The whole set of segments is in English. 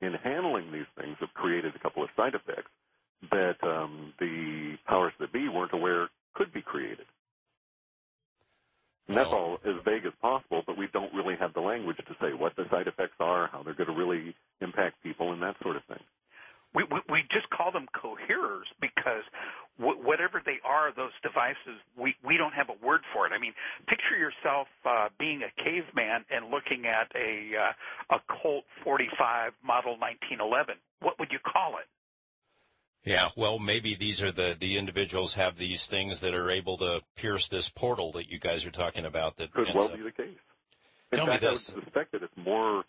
in handling these things have created a couple of side effects that the powers that be weren't aware could be created. And that's all as vague as possible, but we don't really have the language to say what the side effects are, how they're going to really impact people, and that sort of thing. We just call them coherers because whatever they are, those devices, we don't have a word for it. I mean, picture yourself being a caveman and looking at a Colt 45 model 1911. What would you call it? Yeah, well, maybe these are the individuals have these things that are able to pierce this portal that you guys are talking about. That could well be the case. In fact, I would suspect that it's more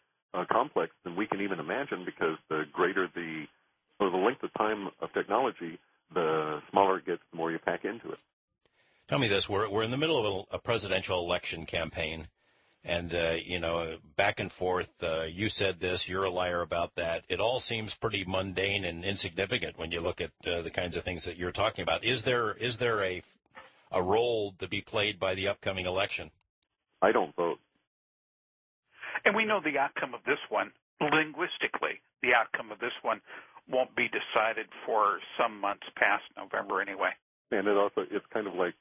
complex than we can even imagine, because the greater the length of time of technology, the smaller it gets, the more you pack into it. Tell me this: we're in the middle of a presidential election campaign. And, back and forth, you said this, you're a liar about that. It all seems pretty mundane and insignificant when you look at the kinds of things that you're talking about. Is there a role to be played by the upcoming election? I don't vote. And we know the outcome of this one, linguistically, the outcome of this one won't be decided for some months past November anyway. And it's kind of like,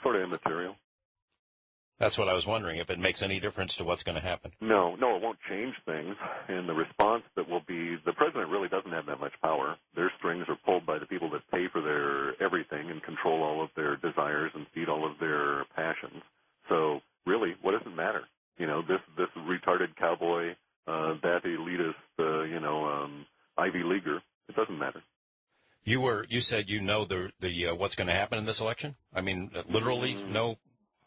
sort of immaterial. That's what I was wondering, if it makes any difference to what's going to happen. No, it won't change things. And the response that will be, the president really doesn't have that much power. Their strings are pulled by the people that pay for their everything and control all of their desires and feed all of their passions. So really, what does it matter? This retarded cowboy, that elitist, Ivy Leaguer, it doesn't matter. You said the what's going to happen in this election? I mean, literally know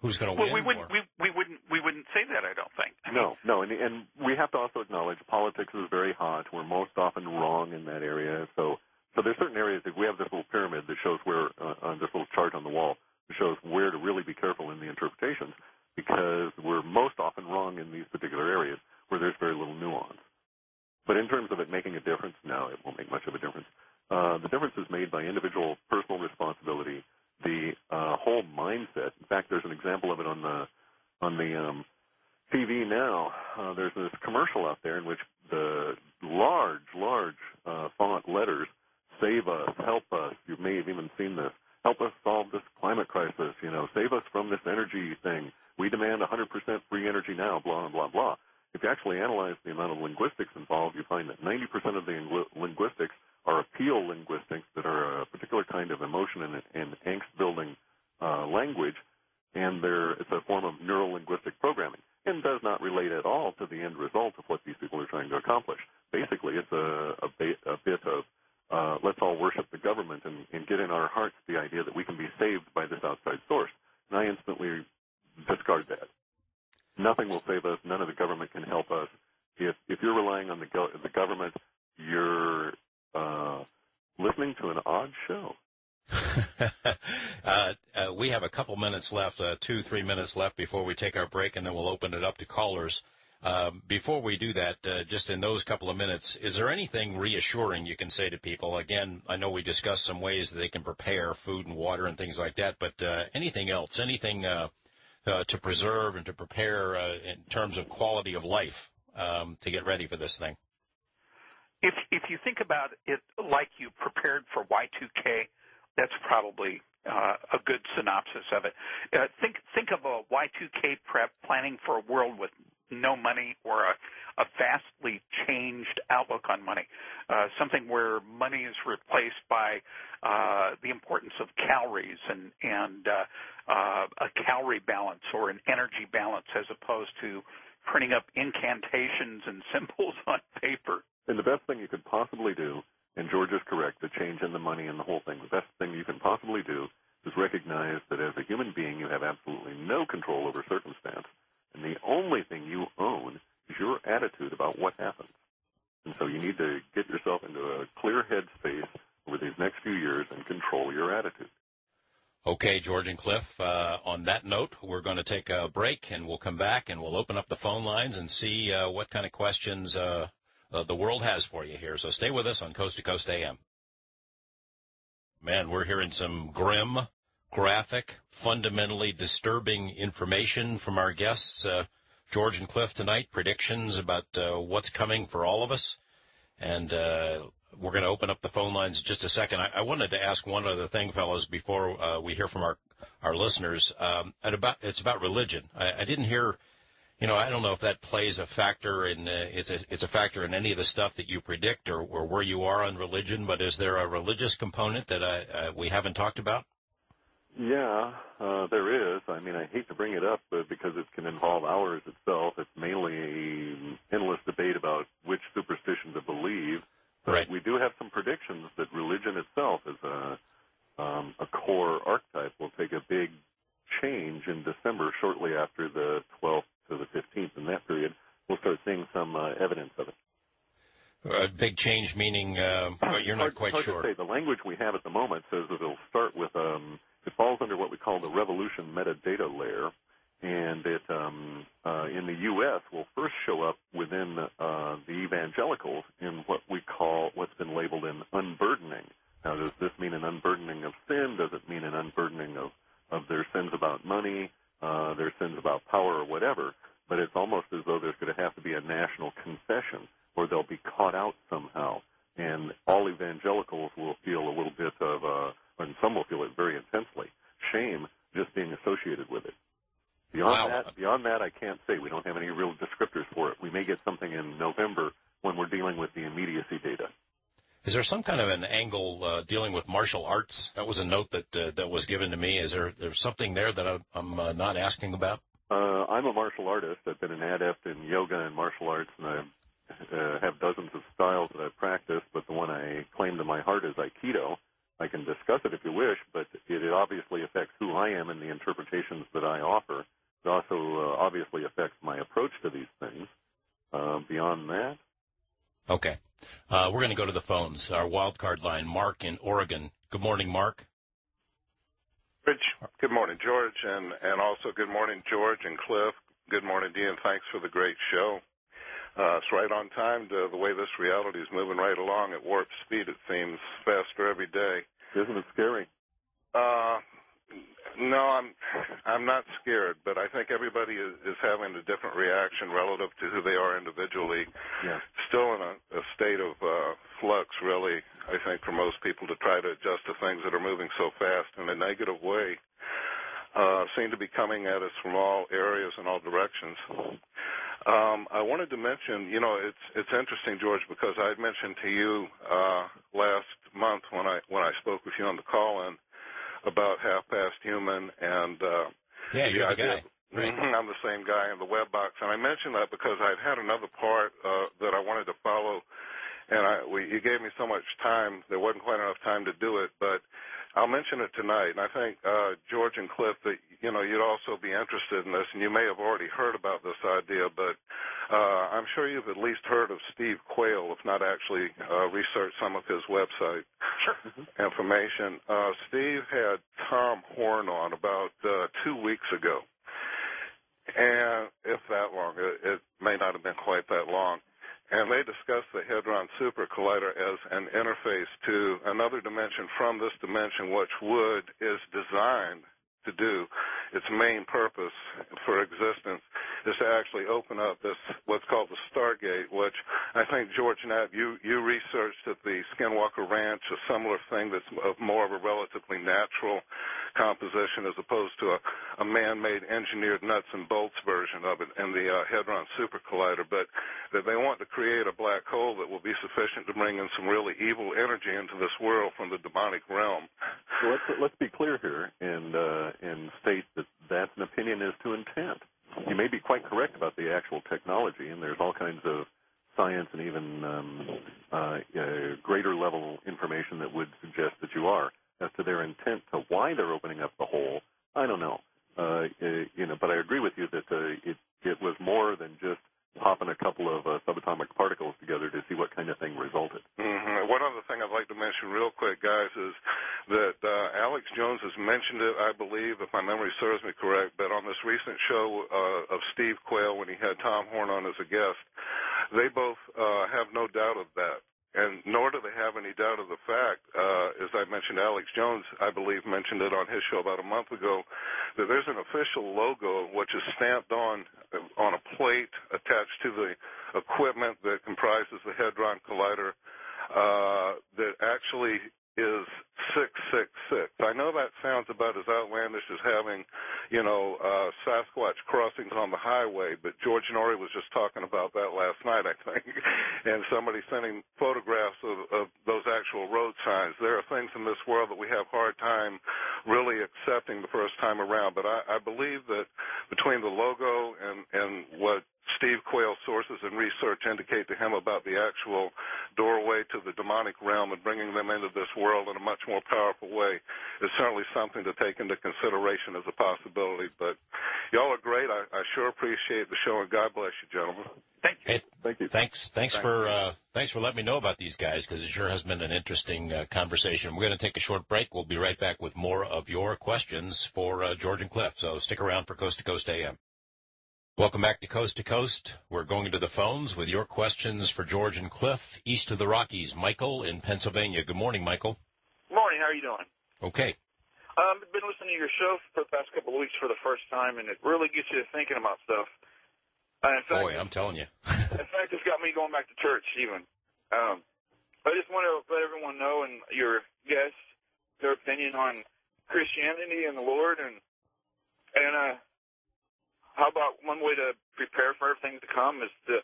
who's going to win? We wouldn't say that, I don't think. No, and we have to also acknowledge politics is very hot. We're most often wrong in that area. So there's certain areas that we have this little pyramid that shows where, on this little chart on the wall, that shows where to really be careful in the interpretations, because we're most often wrong in these particular areas where there's very little nuance. But in terms of it making a difference, no, it won't make much of a difference. The difference is made by individual personal responsibility, the whole mindset. In fact, there's an example of it on the TV now. There's this commercial out there in which the large font letters, "Save us, help us." You may have even seen this. "Help us solve this climate crisis. Save us from this energy thing. We demand 100% free energy now." Blah blah blah. If you actually analyze the amount of linguistics involved, you find that 90% of the linguistics are appeal linguistics that are a particular kind of emotion and angst-building language, and it's a form of neuro-linguistic programming, and does not relate at all to the end result of what these people are trying to accomplish. Basically, it's a bit of let's all worship the government and get in our hearts the idea that we can be saved by this outside source. And I instantly discard that. Nothing will save us. None of the government can help us. If you're relying on the government, you're listening to an odd show. We have a couple minutes left, 2-3 minutes left before we take our break, and then we'll open it up to callers. Before we do that, just in those couple of minutes, is there anything reassuring you can say to people? Again, I know we discussed some ways that they can prepare food and water and things like that, but anything else, anything to preserve and to prepare in terms of quality of life to get ready for this thing? If you think about it like you prepared for Y2K, that's probably a good synopsis of it. Think of a Y2K prep, planning for a world with no money or a vastly changed outlook on money, something where money is replaced by the importance of calories and a calorie balance or an energy balance, as opposed to printing up incantations and symbols on paper. And the best thing you could possibly do, and George is correct, the change in the money and the whole thing, the best thing you can possibly do is recognize that as a human being you have absolutely no control over circumstance, and the only thing you own is your attitude about what happens. And so you need to get yourself into a clear head space over these next few years and control your attitude. Okay, George and Clif, on that note, we're going to take a break, and we'll come back, and we'll open up the phone lines and see what kind of questions the world has for you here. So stay with us on Coast to Coast AM. Man, we're hearing some grim, graphic, fundamentally disturbing information from our guests, George and Clif, tonight, predictions about what's coming for all of us. and we're going to open up the phone lines in just a second. I wanted to ask one other thing, fellas, before we hear from our listeners. It's about religion. I didn't hear, I don't know if that plays a factor in, it's a factor in any of the stuff that you predict or where you are on religion, but is there a religious component that we haven't talked about? Yeah, there is. I mean, I hate to bring it up because it can involve ours itself. It's mainly an endless debate about which superstition to believe. But right. We do have some predictions that religion itself is a core archetype will take a big change in December, shortly after the 12th to the 15th. In that period, we'll start seeing some evidence of it. A big change meaning you're not quite hard sure. To say. The language we have at the moment says that it'll start with it falls under what we call the revolution metadata layer, and it in the U.S. will first show up within the evangelicals in what's been labeled an unburdening. Now, does this mean an unburdening of sin? Does it mean an unburdening of their sins about money, their sins about power, or whatever? But it's almost as though there's going to have to be a national confession, or they'll be caught out somehow. And all evangelicals will feel a little bit of, and some will feel it very intensely, shame just being associated with it. Beyond that, I can't say. We don't have any real descriptors for it. We may get something in November when we're dealing with the immediacy data. Is there some kind of an angle dealing with martial arts? That was a note that was given to me. Is there something there that I'm not asking about? I'm a martial artist. I've been an adept in yoga and martial arts, and I have dozens of styles that I've practiced, but the one I claim to my heart is Aikido. I can discuss it if you wish, but it obviously affects who I am and the interpretations that I offer. It also obviously affects my approach to these things. Beyond that? Okay. We're going to go to the phones. Our wild card line, Mark in Oregon. Good morning, Mark. Rich, good morning, George, and also good morning, George and Clif. Good morning, Dean, and thanks for the great show. It's right on time. The way this reality is moving right along at warp speed, it seems faster every day. Isn't it scary? No, I'm not scared, but I think everybody is having a different reaction relative to who they are individually. Yeah. Still in a state of flux, really, I think, for most people to try to adjust to things that are moving so fast in a negative way. Seem to be coming at us from all areas and all directions. I wanted to mention, it's interesting, George, because I had mentioned to you last month when I spoke with you on the call-in about half-past human and yeah, you're the guy. Right. I'm the same guy in the web box, and I mentioned that because I've had another part that I wanted to follow, and you gave me so much time, there wasn't quite enough time to do it, but I'll mention it tonight. And I think, George and Cliff, that, you'd also be interested in this, and you may have already heard about this idea, but I'm sure you've at least heard of Steve Quayle, if not actually researched some of his website information. Steve had Tom Horn on about 2 weeks ago, and if that long, it may not have been quite that long. And they discussed the Hadron Super Collider as an interface to another dimension from this dimension, which is designed to do its main purpose for existence is to actually open up this, what's called the Stargate, which I think, George Knapp, you researched at the Skinwalker Ranch, a similar thing that's more of a relatively natural composition as opposed to a man-made engineered nuts and bolts version of it in the Hadron Super Collider, but that they want to create a black hole that will be sufficient to bring in some really evil energy into this world from the demonic realm. So let's be clear here and state that that's an opinion as to intent. You may be quite correct about the actual technology, and there's all kinds of science and even greater level information that would suggest that you are. As to their intent to why they're opening up the hole, I don't know. But I agree with you that it was more than just popping a couple of subatomic particles together to see what kind of thing resulted. Mm-hmm. One other thing I'd like to mention real quick, guys, is that Alex Jones has mentioned it, I believe, if my memory serves me correct, but on this recent show of Steve Quayle when he had Tom Horn on as a guest, they both have no doubt of that. And nor do they have any doubt of the fact, as I mentioned, Alex Jones, I believe, mentioned it on his show about a month ago, that there's an official logo which is stamped on a plate attached to the equipment that comprises the Hadron Collider that actually is 666. I know that sounds about as outlandish as having, Sasquatch crossings on the highway, but George Ure was just talking about that last night, I think, and somebody sending photographs of those actual road signs. There are things in this world that we have a hard time really accepting the first time around, but I believe that between the logo and what Steve Quayle's sources and research indicate to him about the actual doorway to the demonic realm and bringing them into this world in a much more powerful way is certainly something to take into consideration as a possibility. But y'all are great. I sure appreciate the show, and God bless you, gentlemen. Thank you. Hey, Thank you. Thanks for letting me know about these guys, because it sure has been an interesting conversation. We're going to take a short break. We'll be right back with more of your questions for George and Clif. So stick around for Coast to Coast AM. Welcome back to Coast. We're going to the phones with your questions for George and Clif, east of the Rockies. Michael in Pennsylvania. Good morning, Michael. Good morning. How are you doing? Okay. I've been listening to your show for the past couple of weeks for the first time, and it really gets you thinking about stuff. In fact, Boy, I'm telling you. In fact, it's got me going back to church even. I just want to let everyone know, and your guests, their opinion on Christianity and the Lord, and how about one way to prepare for everything to come is to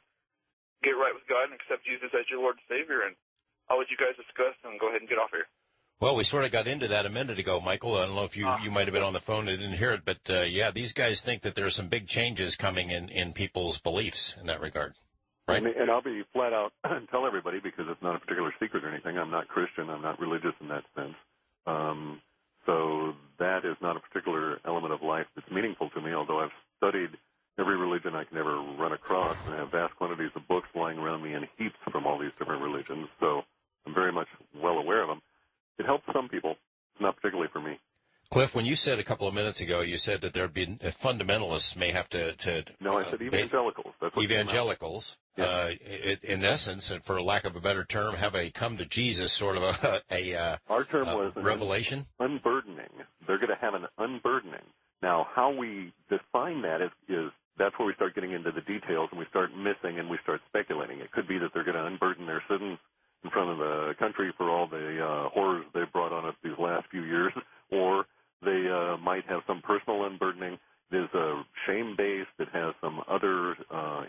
get right with God and accept Jesus as your Lord and Savior, and I'll let you guys discuss and go ahead and get off here. Well, we sort of got into that a minute ago, Michael. I don't know if you might have been on the phone and didn't hear it, but, yeah, these guys think that there are some big changes coming in people's beliefs in that regard. Right. And I'll be flat out and tell everybody, because it's not a particular secret or anything. I'm not Christian. I'm not religious in that sense. So that is not a particular element of life that's meaningful to me, although I've studied every religion I can ever run across, and I have vast quantities of books lying around me in heaps from all these different religions. So I'm very much well aware of them. It helps some people. It's not particularly for me. Clif, when you said a couple of minutes ago, you said that there have been fundamentalists may have to no, I said evangelicals. That's what evangelicals, in essence, and for lack of a better term, have a come to Jesus sort of our term was revelation? Unburdening. They're going to have an unburdening. Now, how we define that is that's where we start getting into the details, and we start missing and we start speculating. It could be that they're going to unburden their sins in front of the country for all the horrors they've brought on us these last few years, or they might have some personal unburdening. There's a shame-based. It has some other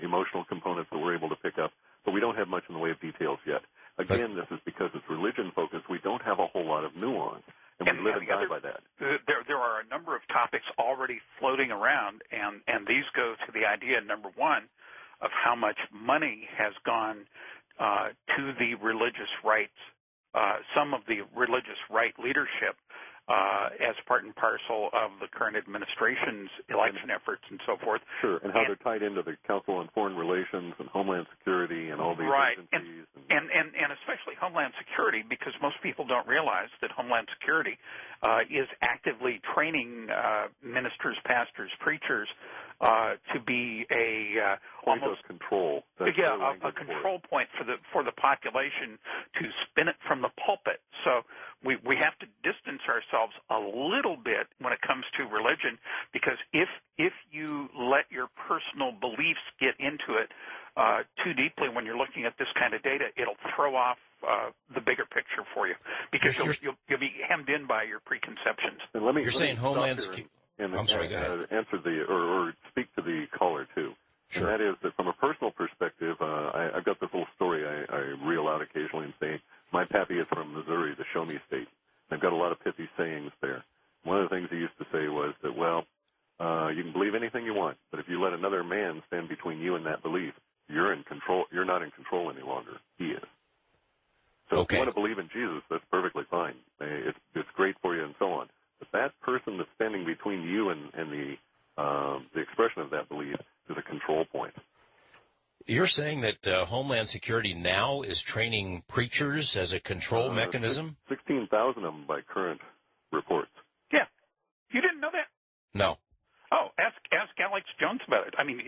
emotional components that we're able to pick up, but we don't have much in the way of details yet. Again, this is because it's religion-focused. We don't have a whole lot of nuance, and we live and die by that. There are a number of topics already floating around, and these go to the idea, number one, of how much money has gone to the religious rights, some of the religious right leadership, as part and parcel of the current administration's election efforts and so forth. Sure, and how they're tied into the Council on Foreign Relations and Homeland Security and all these agencies. And especially Homeland Security, because most people don't realize that Homeland Security is actively training ministers, pastors, preachers to be a point of control. A control point for the population to spin it from the pulpit. So we have to distance ourselves a little bit when it comes to religion, because if you let your personal beliefs get into it too deeply when you're looking at this kind of data, it'll throw off the bigger picture for you, because you'll be hemmed in by your preconceptions. You're saying Homeland Security. I'm sorry, go ahead. Answer or speak to the caller, too. Sure. And that is that from a personal perspective, I've got this little story I reel out occasionally and say, my pappy is from Missouri, the Show Me State. I've got a lot of pithy sayings there. One of the things he used to say was that, you can believe anything you want, but if you let another man stand between you and that belief, you're in control. You're not in control any longer. He is. So if you want to believe in Jesus, that's perfectly fine. It's great for you and so on. But that person that's standing between you and the expression of that belief is a control point. You're saying that Homeland Security now is training preachers as a control mechanism? 16,000 of them by current reports. Yeah. You didn't know that? No. Oh, ask Alex Jones about it. I mean,